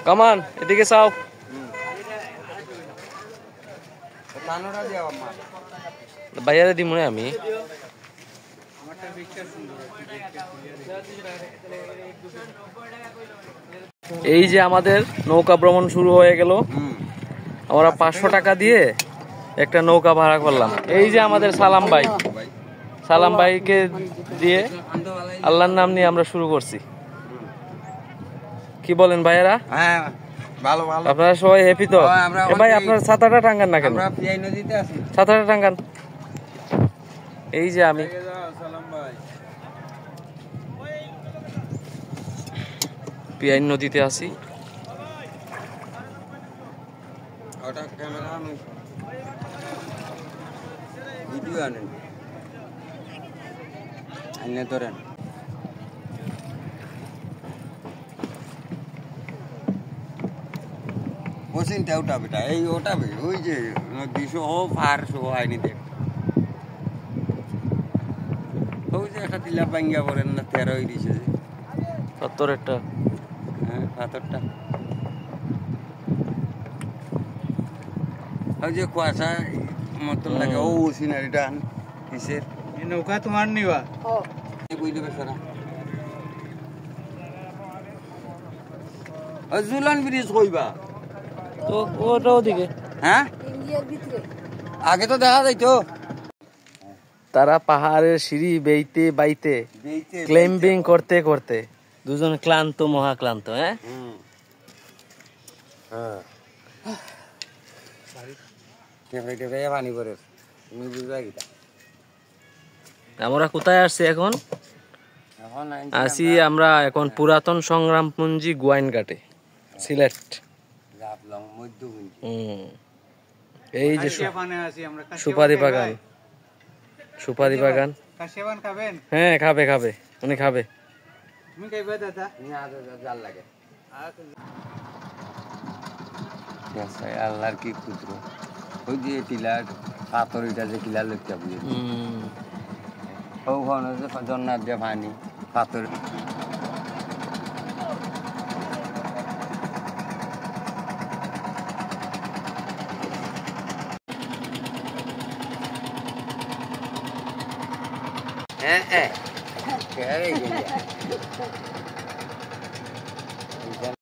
কামান এদিকে চাও। বাইরে দিব না আমি। এই যে আমাদের নৌকা ভ্রমণ শুরু হয়ে গেল। আমরা 500 টাকা দিয়ে একটা নৌকা ভাড়া করলাম। এই যে আমাদের সালাম ভাই, সালাম ভাইকে দিয়ে আল্লাহর নাম নিয়ে আমরা শুরু করছি। কি বলেন ভাইয়েরা? হ্যাঁ ভালো ভালো। আপনারা সবাই হ্যাপি তো? ভাই আপনার ছাতাটা টাঙ্গান না কেন? ছাতাটা টাঙ্গান। এই যে আমি পিয়াই নদীতে আছি। ভিডিও আনেন আইনে ধরেন। ওসিনটা উঠাবে, এই ওঠাবে ওই যে নদীশো ও পাহাড়শো আইনি দেখ। ওই যে একটা টিলা ভাঙ্গিয়া পড়েন না, 13 দিছে যে পাথরেরটা। হ্যাঁ পাথরটা ওই যে কুয়াশা মতন লাগে। ও সিনারিটা কিসের নৌকা তোমার নিবা? বুঝতে পারছো না? জুলন ব্রিজ কইবা তো ওটা ওদিকে। হ্যাঁ আগে তো দেখা যাইতো। তারা পাহাড়ের সিঁড়ি বেইতে বাইতে ক্লাইম্বিং করতে করতে দুজন ক্লান্ত, মহাক্লান্ত। হ্যাঁ আমরা কোথায় আসছি এখন? আসি আমরা এখন পুরাতন সংগ্রামপুঞ্জি গোয়াইনঘাটে, সিলেট। এই যে সুপারি বাগান, সুপারি বাগান। হ্যাঁ খাবে খাবে, উনি খাবে। আল্লাহর কি ক্ষুদ্র। ওই যে টিলার পাথর, এটা যে টিলা লইতে বুঝি ওখানে যে জন্নার যে পানি পাথর। হ্যাঁ হ্যাঁ